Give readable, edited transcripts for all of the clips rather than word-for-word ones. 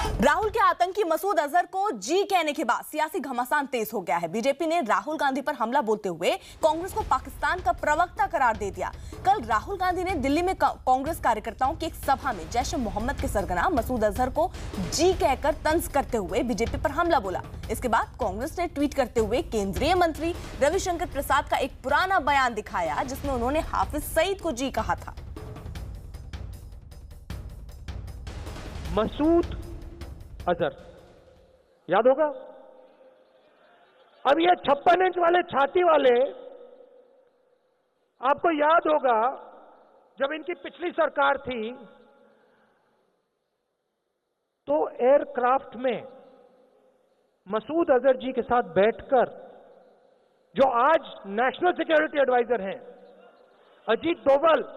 राहुल के आतंकी मसूद अजहर को जी कहने के बाद सियासी घमासान तेज हो गया है। बीजेपी ने राहुल गांधी पर हमला बोलते हुए कांग्रेस को पाकिस्तान का प्रवक्ता करार दे दिया। कल राहुल गांधी ने दिल्ली में कांग्रेस कार्यकर्ताओं की एक सभा में जैश-ए-मोहम्मद के सरगना मसूद अजहर को जी कहकर तंज करते हुए बीजेपी पर हमला बोला। इसके बाद कांग्रेस ने ट्वीट करते हुए केंद्रीय मंत्री रविशंकर प्रसाद का एक पुराना बयान दिखाया, जिसमें उन्होंने हाफिज सईद को जी कहा था। मसूद अजहर याद होगा। अब ये 56 इंच वाले छाती वाले, आपको याद होगा जब इनकी पिछली सरकार थी तो एयरक्राफ्ट में मसूद अजहर जी के साथ बैठकर, जो आज नेशनल सिक्योरिटी एडवाइजर हैं अजीत डोभाल,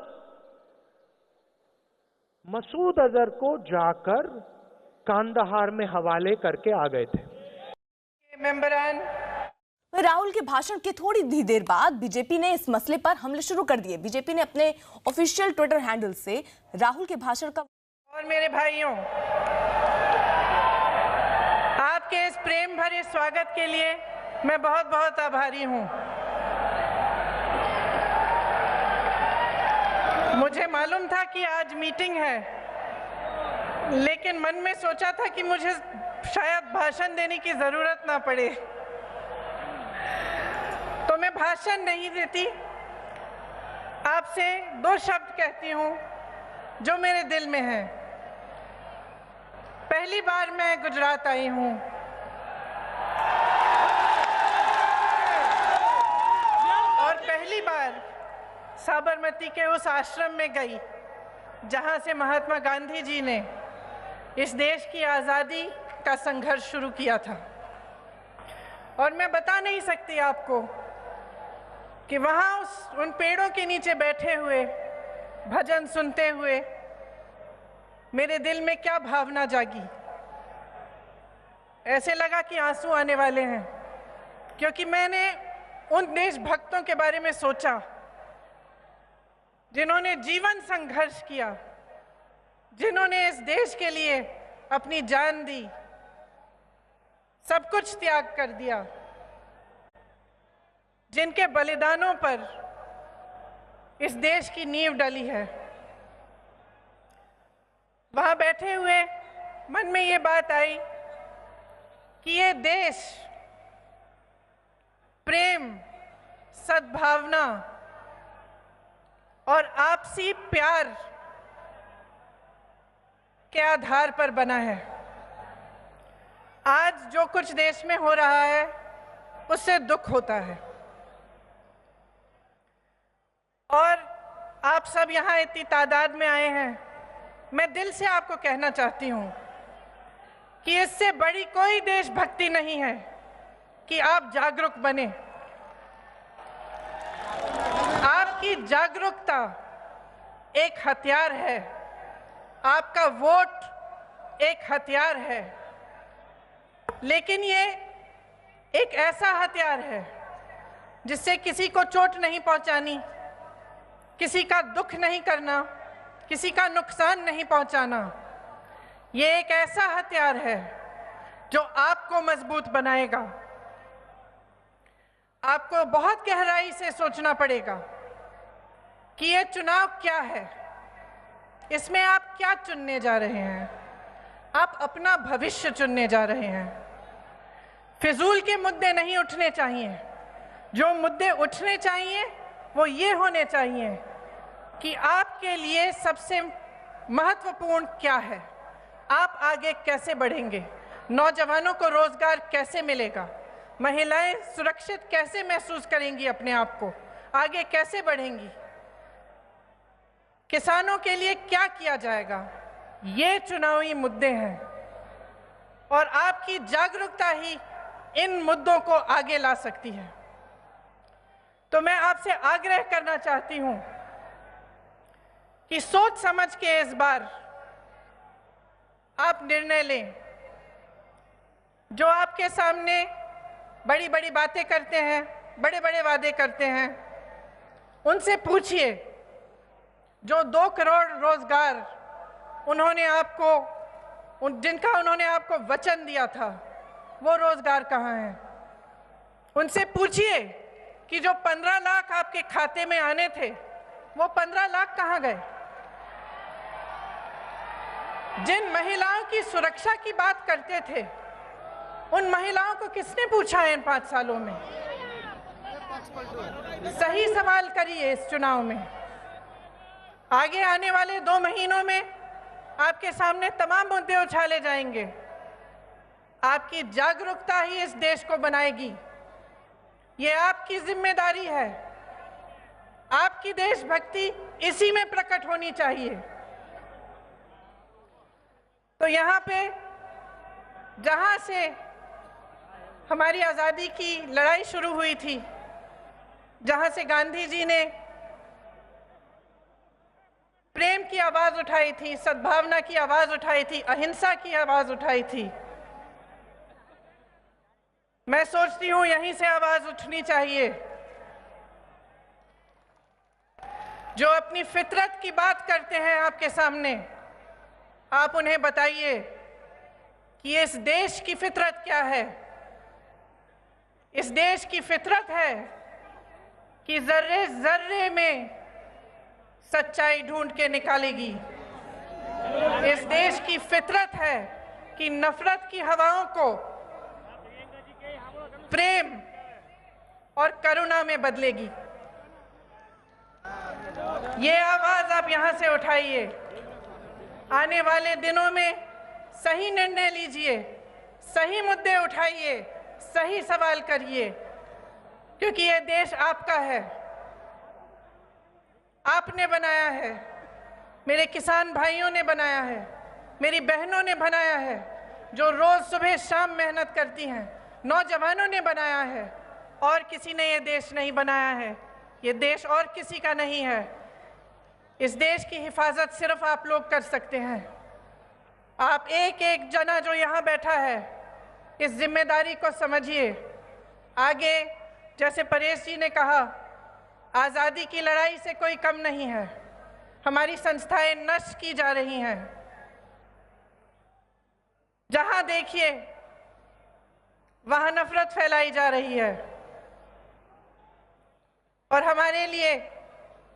मसूद अजहर को जाकर कांदाहार में हवाले करके आ गए थे। राहुल के भाषण के थोड़ी ही देर बाद बीजेपी ने इस मसले पर हमले शुरू कर दिए। बीजेपी ने अपने ऑफिशियल ट्विटर हैंडल से राहुल के भाषण का और मेरे भाइयों, आपके इस प्रेम भरे स्वागत के लिए मैं बहुत बहुत आभारी हूं। मुझे मालूम था कि आज मीटिंग है, लेकिन मन में सोचा था कि मुझे शायद भाषण देने की जरूरत ना पड़े, तो मैं भाषण नहीं देती। आपसे दो शब्द कहती हूं जो मेरे दिल में है। पहली बार मैं गुजरात आई हूं और पहली बार साबरमती के उस आश्रम में गई जहां से महात्मा गांधी जी ने इस देश की आज़ादी का संघर्ष शुरू किया था। और मैं बता नहीं सकती आपको कि वहां उन पेड़ों के नीचे बैठे हुए भजन सुनते हुए मेरे दिल में क्या भावना जागी। ऐसे लगा कि आंसू आने वाले हैं, क्योंकि मैंने उन देशभक्तों के बारे में सोचा जिन्होंने जीवन संघर्ष किया, जिन्होंने इस देश के लिए अपनी जान दी, सब कुछ त्याग कर दिया, जिनके बलिदानों पर इस देश की नींव डली है। वहां बैठे हुए मन में ये बात आई कि ये देश प्रेम, सद्भावना और आपसी प्यार के आधार पर बना है। आज जो कुछ देश में हो रहा है उससे दुख होता है, और आप सब यहाँ इतनी तादाद में आए हैं। मैं दिल से आपको कहना चाहती हूँ कि इससे बड़ी कोई देशभक्ति नहीं है कि आप जागरूक बने। आपकी जागरूकता एक हथियार है, आपका वोट एक हथियार है, लेकिन ये एक ऐसा हथियार है जिससे किसी को चोट नहीं पहुंचानी, किसी का दुख नहीं करना, किसी का नुकसान नहीं पहुंचाना। ये एक ऐसा हथियार है जो आपको मजबूत बनाएगा। आपको बहुत गहराई से सोचना पड़ेगा कि ये चुनाव क्या है, इसमें आप क्या चुनने जा रहे हैं। आप अपना भविष्य चुनने जा रहे हैं। फिजूल के मुद्दे नहीं उठने चाहिए। जो मुद्दे उठने चाहिए वो ये होने चाहिए कि आपके लिए सबसे महत्वपूर्ण क्या है, आप आगे कैसे बढ़ेंगे, नौजवानों को रोजगार कैसे मिलेगा, महिलाएं सुरक्षित कैसे महसूस करेंगी अपने आप को, आगे कैसे बढ़ेंगी, किसानों के लिए क्या किया जाएगा। ये चुनावी मुद्दे हैं और आपकी जागरूकता ही इन मुद्दों को आगे ला सकती है। तो मैं आपसे आग्रह करना चाहती हूं कि सोच समझ के इस बार आप निर्णय लें। जो आपके सामने बड़ी बड़ी बातें करते हैं, बड़े बड़े वादे करते हैं, उनसे पूछिए। जो 2 करोड़ रोजगार उन्होंने आपको जिनका उन्होंने आपको वचन दिया था, वो रोजगार कहाँ है? उनसे पूछिए कि जो 15 लाख आपके खाते में आने थे, वो 15 लाख कहाँ गए? जिन महिलाओं की सुरक्षा की बात करते थे, उन महिलाओं को किसने पूछा है इन 5 सालों में? सही सवाल करिए इस चुनाव में। आगे आने वाले 2 महीनों में आपके सामने तमाम मुद्दे उछाले जाएंगे। आपकी जागरूकता ही इस देश को बनाएगी। ये आपकी जिम्मेदारी है। आपकी देशभक्ति इसी में प्रकट होनी चाहिए। तो यहाँ पे जहाँ से हमारी आज़ादी की लड़ाई शुरू हुई थी, जहाँ से गांधी जी ने प्रेम की आवाज उठाई थी, सद्भावना की आवाज उठाई थी, अहिंसा की आवाज उठाई थी, मैं सोचती हूं यहीं से आवाज उठनी चाहिए। जो अपनी फितरत की बात करते हैं आपके सामने, आप उन्हें बताइए कि इस देश की फितरत क्या है। इस देश की फितरत है कि जर्रे जर्रे में सच्चाई ढूंढ के निकालेगी। इस देश की फितरत है कि नफरत की हवाओं को प्रेम और करुणा में बदलेगी। ये आवाज आप यहां से उठाइए। आने वाले दिनों में सही निर्णय लीजिए, सही मुद्दे उठाइए, सही सवाल करिए, क्योंकि ये देश आपका है, आपने बनाया है, मेरे किसान भाइयों ने बनाया है, मेरी बहनों ने बनाया है, जो रोज सुबह शाम मेहनत करती हैं, नौजवानों ने बनाया है। और किसी ने ये देश नहीं बनाया है। ये देश और किसी का नहीं है। इस देश की हिफाजत सिर्फ आप लोग कर सकते हैं। आप एक एक जना जो यहाँ बैठा है, इस जिम्मेदारी को समझिए। आगे जैसे परेश जी ने कहा, आज़ादी की लड़ाई से कोई कम नहीं है। हमारी संस्थाएं नष्ट की जा रही हैं। जहां देखिए वहां नफरत फैलाई जा रही है। और हमारे लिए,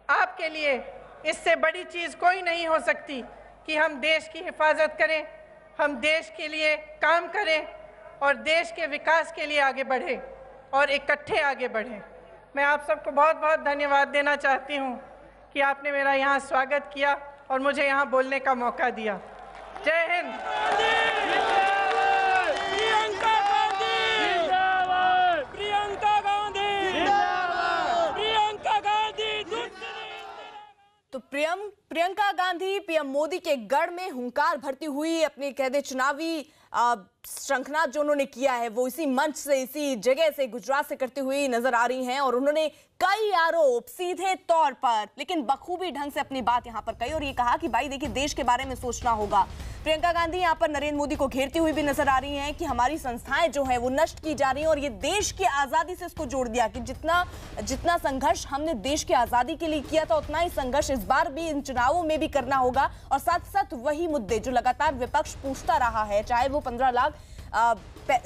आपके लिए इससे बड़ी चीज कोई नहीं हो सकती कि हम देश की हिफाजत करें, हम देश के लिए काम करें और देश के विकास के लिए आगे बढ़ें और इकट्ठे आगे बढ़ें। मैं आप सबको बहुत बहुत धन्यवाद देना चाहती हूं कि आपने मेरा यहाँ स्वागत किया और मुझे यहाँ बोलने का मौका दिया। जय हिंद। तो प्रियंका गांधी पीएम मोदी के गढ़ में हुंकार भरती हुई अपने कहते चुनावी श्रृंखला जो उन्होंने किया है वो इसी मंच से, इसी जगह से, गुजरात से करती हुई नजर आ रही हैं। और उन्होंने कई आरोप सीधे तौर पर लेकिन बखूबी ढंग से अपनी बात यहां पर कही और ये कहा कि भाई देखिए देश के बारे में सोचना होगा। प्रियंका गांधी यहां पर नरेंद्र मोदी को घेरती हुई भी नजर आ रही हैं कि हमारी संस्थाएं जो है वो नष्ट की जा रही हैं और ये देश की आजादी से इसको जोड़ दिया कि जितना संघर्ष हमने देश की आजादी के लिए किया था उतना ही संघर्ष इस बार भी इन चुनावों में भी करना होगा। और साथ साथ वही मुद्दे जो लगातार विपक्ष पूछता रहा है, चाहे वो 15 लाख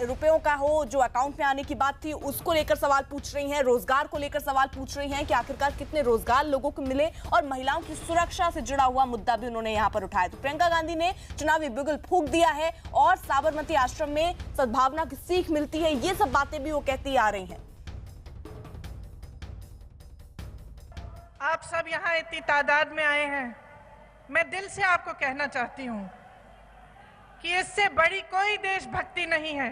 रुपयों का हो जो अकाउंट में आने की बात थी, उसको लेकर सवाल पूछ रही हैं, रोजगार को लेकर सवाल पूछ रही हैं कि आखिरकार कितने रोजगार लोगों को मिले, और महिलाओं की सुरक्षा से जुड़ा हुआ मुद्दा भी उन्होंने यहां पर उठाया। तो प्रियंका गांधी ने चुनावी बिगुल फूंक दिया है और साबरमती आश्रम में सद्भावना की सीख मिलती है, ये सब बातें भी वो कहती आ रही हैं। आप सब यहाँ इतनी तादाद में आए हैं, मैं दिल से आपको कहना चाहती हूँ कि इससे बड़ी कोई देशभक्ति नहीं है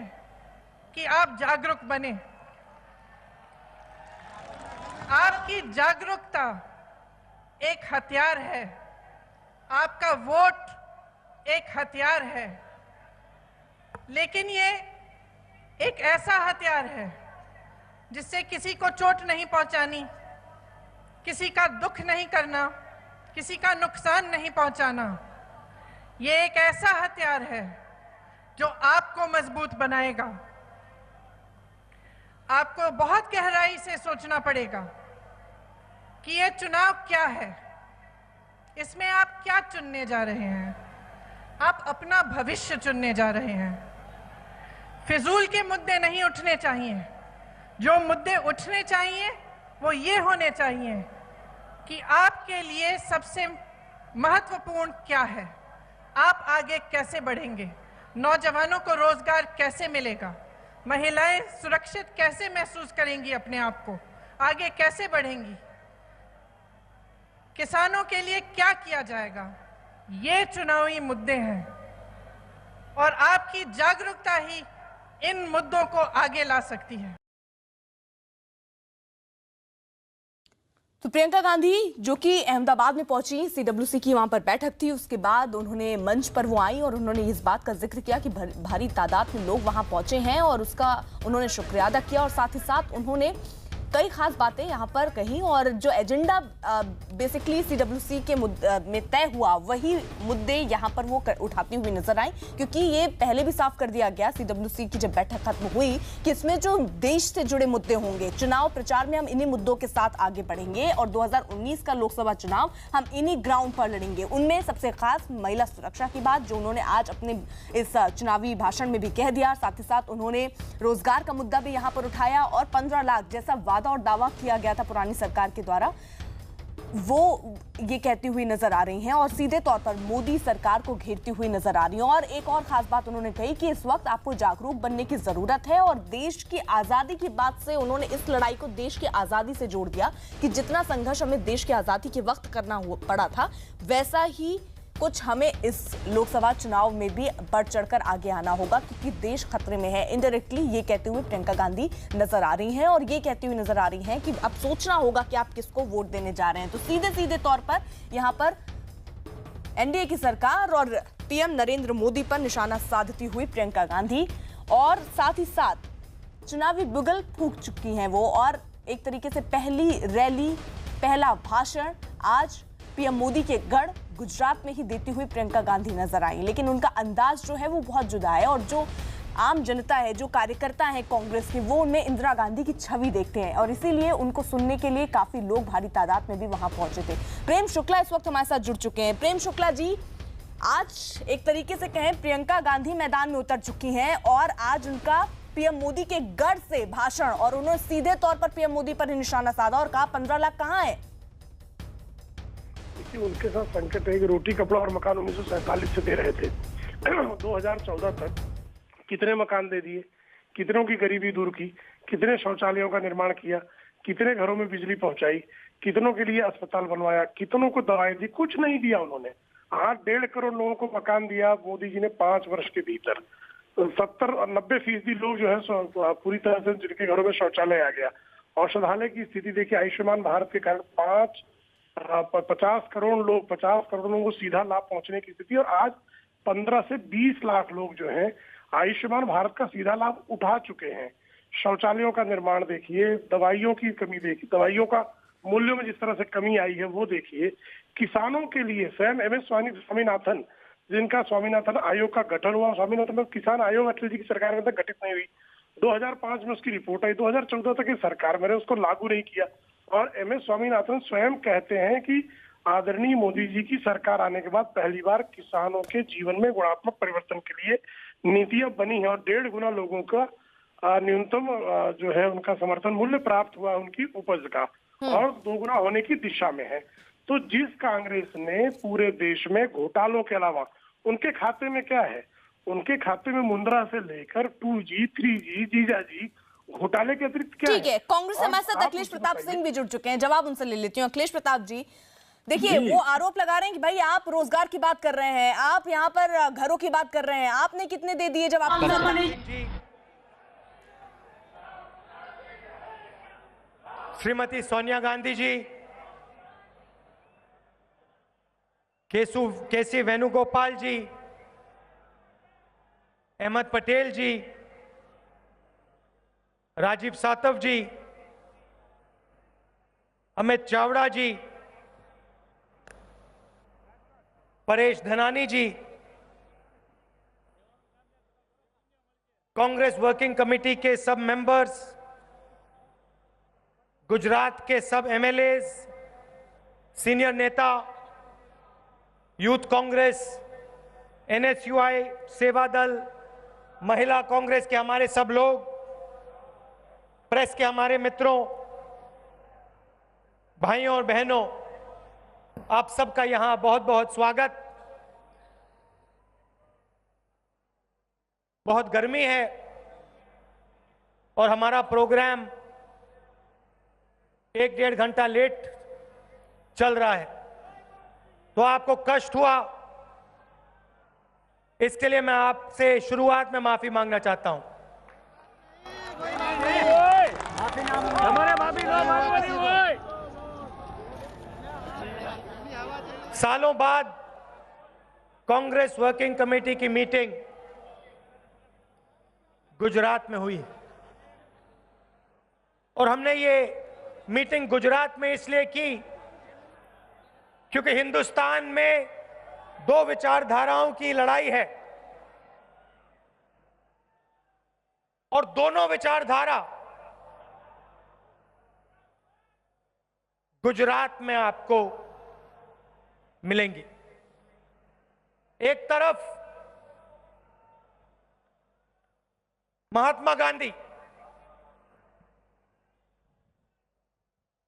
कि आप जागरूक बने। आपकी जागरूकता एक हथियार है, आपका वोट एक हथियार है, लेकिन ये एक ऐसा हथियार है जिससे किसी को चोट नहीं पहुंचानी, किसी का दुख नहीं करना, किसी का नुकसान नहीं पहुंचाना। ये एक ऐसा हथियार है जो आपको मजबूत बनाएगा। आपको बहुत गहराई से सोचना पड़ेगा कि ये चुनाव क्या है, इसमें आप क्या चुनने जा रहे हैं। आप अपना भविष्य चुनने जा रहे हैं। फिजूल के मुद्दे नहीं उठने चाहिए। जो मुद्दे उठने चाहिए वो ये होने चाहिए कि आपके लिए सबसे महत्वपूर्ण क्या है, आप आगे कैसे बढ़ेंगे, नौजवानों को रोजगार कैसे मिलेगा, महिलाएं सुरक्षित कैसे महसूस करेंगी अपने आप को, आगे कैसे बढ़ेंगी, किसानों के लिए क्या किया जाएगा। ये चुनावी मुद्दे हैं और आपकी जागरूकता ही इन मुद्दों को आगे ला सकती है। तो प्रियंका गांधी जो कि अहमदाबाद में पहुंची, सीडब्ल्यूसी की वहां पर बैठक थी, उसके बाद उन्होंने मंच पर वो आई और उन्होंने इस बात का जिक्र किया कि भारी तादाद में लोग वहां पहुंचे हैं और उसका उन्होंने शुक्रिया अदा किया और साथ ही साथ उन्होंने कई खास बातें यहां पर कही और जो एजेंडा बेसिकली सीडब्ल्यूसी के में तय हुआ वही मुद्दे यहां पर वो उठाती हुई नजर आई, क्योंकि ये पहले भी साफ कर दिया गया सीडब्ल्यूसी की जब बैठक खत्म हुई कि इसमें जो देश से जुड़े मुद्दे होंगे, चुनाव प्रचार में हम इन्हीं मुद्दों के साथ आगे बढ़ेंगे और 2019 का लोकसभा चुनाव हम इन्हीं ग्राउंड पर लड़ेंगे। उनमें सबसे खास महिला सुरक्षा की बात जो उन्होंने आज अपने इस चुनावी भाषण में भी कह दिया। साथ ही साथ उन्होंने रोजगार का मुद्दा भी यहां पर उठाया और 15 लाख जैसा वादा और दावा किया गया था पुरानी सरकार के द्वारा, वो ये कहती हुई नजर आ रही हैं और सीधे तौर पर मोदी सरकार को घेरती हुई नजर आ रही हैं। और एक और खास बात उन्होंने कही कि इस वक्त आपको जागरूक बनने की जरूरत है और देश की आजादी की बात से उन्होंने इस लड़ाई को देश की आजादी से जोड़ दिया कि जितना संघर्ष हमें देश की आजादी के वक्त करना पड़ा था, वैसा ही कुछ हमें इस लोकसभा चुनाव में भी बढ़ चढ़कर आगे आना होगा क्योंकि देश खतरे में है। इनडायरेक्टली ये कहते हुए प्रियंका गांधी नजर आ रही हैं और ये कहती हुई नजर आ रही हैं कि अब सोचना होगा कि आप किसको वोट देने जा रहे हैं। तो सीधे सीधे तौर पर यहां पर एनडीए की सरकार और पीएम नरेंद्र मोदी पर निशाना साधती हुई प्रियंका गांधी और साथ ही साथ चुनावी बुगल फूंक चुकी हैं वो और एक तरीके से पहली रैली, पहला भाषण आज पीएम मोदी के गढ़ गुजरात में ही देती हुई प्रियंका गांधी नजर आई। लेकिन उनका अंदाज जो है वो बहुत जुदा है और जो आम जनता है, जो कार्यकर्ता है कांग्रेस के, वो उनमें इंदिरा गांधी की छवि देखते हैं और इसीलिए उनको सुनने के लिए काफी लोग भारी तादाद में भी वहां पहुंचे थे। प्रेम शुक्ला इस वक्त हमारे साथ जुड़ चुके हैं। प्रेम शुक्ला जी, आज एक तरीके से कहें प्रियंका गांधी मैदान में उतर चुकी हैं और आज उनका पीएम मोदी के गढ़ से भाषण और उन्होंने सीधे तौर पर पीएम मोदी पर निशाना साधा और कहा 15 लाख कहां है। उनके साथ संकट है कि रोटी कपड़ा और मकान 1947 से दे रहे थे 2014 तक कितने मकान दे दिए, कितनों की गरीबी दूर की, कितने शौचालयों का निर्माण किया, कितने घरों में बिजली पहुंचाई, कितनों के लिए अस्पताल बनवाया, कितनों को दवाएं दी, कुछ नहीं दिया उन्होंने। 1.5 करोड़ लोगों को मकान दिया मोदी जी ने 5 वर्ष के भीतर। 70-90% लोग जो है पूरी तरह से जिनके घरों में शौचालय आ गया। औषधालय की स्थिति देखिए, आयुष्मान भारत के कारण 50 करोड़ लोगों को सीधा लाभ पहुंचने की स्थिति और आज 15 से 20 लाख लोग जो हैं आयुष्मान भारत का सीधा लाभ उठा चुके हैं। शौचालयों का निर्माण देखिए, दवाइयों की कमी देखिए, दवाइयों का मूल्यों में जिस तरह से कमी आई है वो देखिए। किसानों के लिए स्वयं एम एस स्वामीनाथन, जिनका स्वामीनाथन आयोग का गठन हुआ, स्वामीनाथन में किसान आयोग अटल जी की सरकार में तक गठित नहीं हुई, 2005 में उसकी रिपोर्ट आई, 2014 तक की सरकार में उसको लागू नहीं किया और एम एस स्वामीनाथन स्वयं कहते हैं कि आदरणीय मोदी जी की सरकार आने के बाद पहली बार किसानों के जीवन में गुणात्मक परिवर्तन के लिए नीतियां बनी है और 1.5 गुना लोगों का न्यूनतम जो है उनका समर्थन मूल्य प्राप्त हुआ उनकी उपज का और 2 गुना होने की दिशा में है। तो जिस कांग्रेस ने पूरे देश में घोटालों के अलावा उनके खाते में क्या है, उनके खाते में मुंद्रा से लेकर 2G 3G जीजाजी घोटाले के अतिरिक्त क्या है? ठीक है, कांग्रेस हमारे साथ अखिलेश प्रताप सिंह भी जुड़ चुके हैं, जवाब उनसे ले लेती हूँ। अखिलेश प्रताप जी, देखिए वो आरोप लगा रहे हैं कि भाई आप रोजगार की बात कर रहे हैं, आप यहाँ पर घरों की बात कर रहे हैं, आपने कितने दे दिए जब आप श्रीमती सोनिया गांधी जी, केसी वेणुगोपाल जी, अहमद पटेल जी, राजीव सातव जी, अमित चावड़ा जी, परेश धनानी जी, कांग्रेस वर्किंग कमेटी के सब मेंबर्स, गुजरात के सब एमएलएज, सीनियर नेता, यूथ कांग्रेस, NSUI सेवा दल, महिला कांग्रेस के हमारे सब लोग, प्रेस के हमारे मित्रों, भाइयों और बहनों, आप सबका यहां बहुत बहुत स्वागत। बहुत गर्मी है और हमारा प्रोग्राम 1-1.5 घंटा लेट चल रहा है, तो आपको कष्ट हुआ, इसके लिए मैं आपसे शुरुआत में माफी मांगना चाहता हूं। सालों बाद कांग्रेस वर्किंग कमेटी की मीटिंग गुजरात में हुई और हमने ये मीटिंग गुजरात में इसलिए की क्योंकि हिंदुस्तान में दो विचारधाराओं की लड़ाई है और दोनों विचारधारा गुजरात में आपको मिलेंगी। एक तरफ महात्मा गांधी,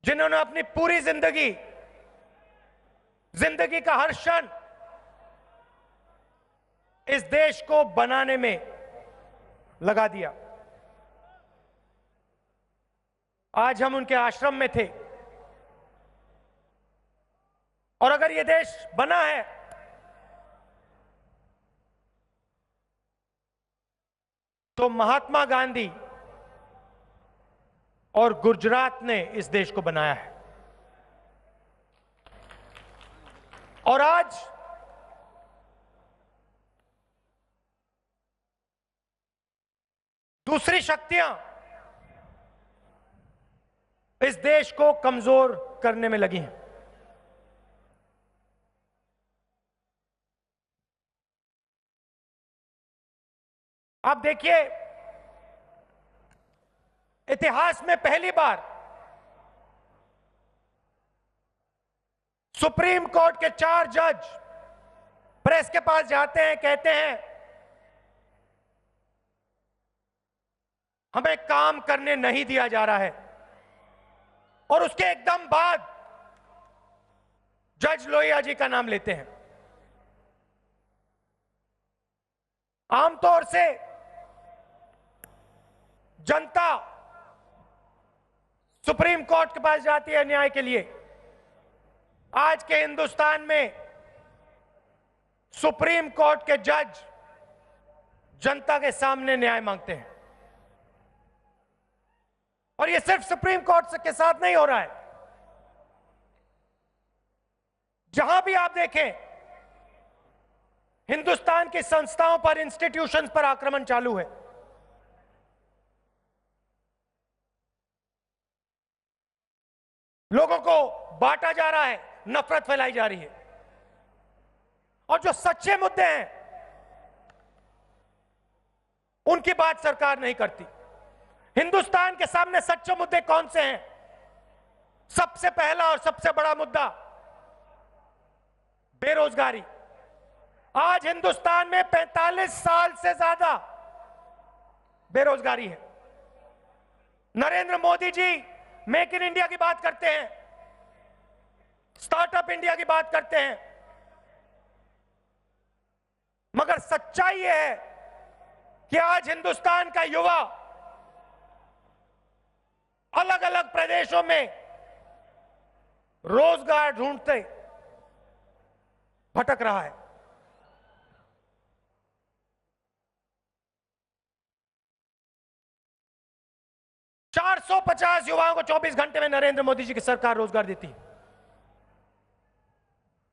जिन्होंने अपनी पूरी जिंदगी का हर क्षण इस देश को बनाने में लगा दिया। आज हम उनके आश्रम में थे और अगर ये देश बना है तो महात्मा गांधी और गुजरात ने इस देश को बनाया है। और आज दूसरी शक्तियां इस देश को कमजोर करने में लगी हैं। आप देखिए, इतिहास में पहली बार सुप्रीम कोर्ट के 4 जज प्रेस के पास जाते हैं, कहते हैं हमें काम करने नहीं दिया जा रहा है, और उसके एकदम बाद जज लोहिया जी का नाम लेते हैं। आमतौर से जनता सुप्रीम कोर्ट के पास जाती है न्याय के लिए। आज के हिंदुस्तान में सुप्रीम कोर्ट के जज जनता के सामने न्याय मांगते हैं, और यह सिर्फ सुप्रीम कोर्ट के साथ नहीं हो रहा है। जहां भी आप देखें, हिंदुस्तान की संस्थाओं पर, इंस्टीट्यूशंस पर आक्रमण चालू है। लोगों को बांटा जा रहा है, नफरत फैलाई जा रही है, और जो सच्चे मुद्दे हैं उनकी बात सरकार नहीं करती। हिंदुस्तान के सामने सच्चे मुद्दे कौन से हैं? सबसे पहला और सबसे बड़ा मुद्दा बेरोजगारी। आज हिंदुस्तान में 45 साल से ज्यादा बेरोजगारी है। Narendra Modi ji make in India की बात करते हैं, स्टार्टअप इंडिया की बात करते हैं, मगर सच्चाई यह है कि आज हिंदुस्तान का युवा अलग अलग प्रदेशों में रोजगार ढूंढते भटक रहा है। $450 युवाओं को 24 घंटे में नरेंद्र मोदी जी की सरकार रोजगार देती है।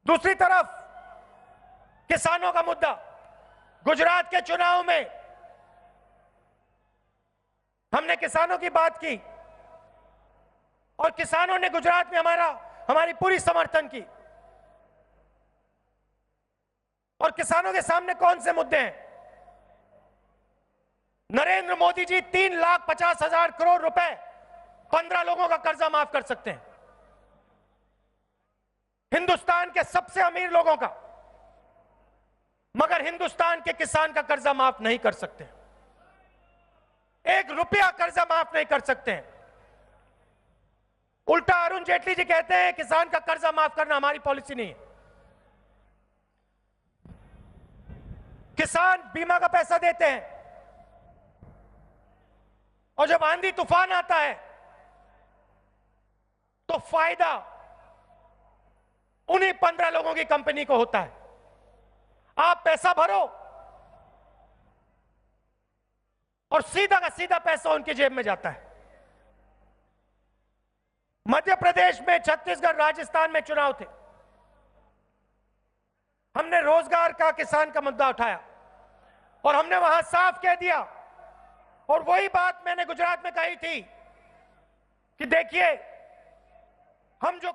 दूसरी तरफ किसानों का मुद्दा। गुजरात के चुनाव में हमने किसानों की बात की और किसानों ने गुजरात में हमारी पूरी समर्थन की। और किसानों के सामने कौन से मुद्दे हैं? नरेंद्र मोदी जी 3,50,000 करोड़ रुपए 15 लोगों का कर्जा माफ कर सकते हैं। हिंदुस्तान के सबसे अमीर लोगों का मगर हिंदुस्तान के किसान का कर्जा माफ नहीं कर सकते, 1 रुपया कर्जा माफ नहीं कर सकते हैं। उल्टा अरुण जेटली जी कहते हैं किसान का कर्जा माफ करना हमारी पॉलिसी नहीं है। किसान बीमा का पैसा देते हैं और जब आंधी तूफान आता है तो फायदा उन्हीं 15 लोगों की कंपनी को होता है। आप पैसा भरो और सीधा का सीधा पैसा उनकी जेब में जाता है। मध्य प्रदेश में, छत्तीसगढ़, राजस्थान में चुनाव थे, हमने रोजगार का, किसान का मुद्दा उठाया और हमने वहां साफ कह दिया, और वही बात मैंने गुजरात में कही थी कि देखिए हम जो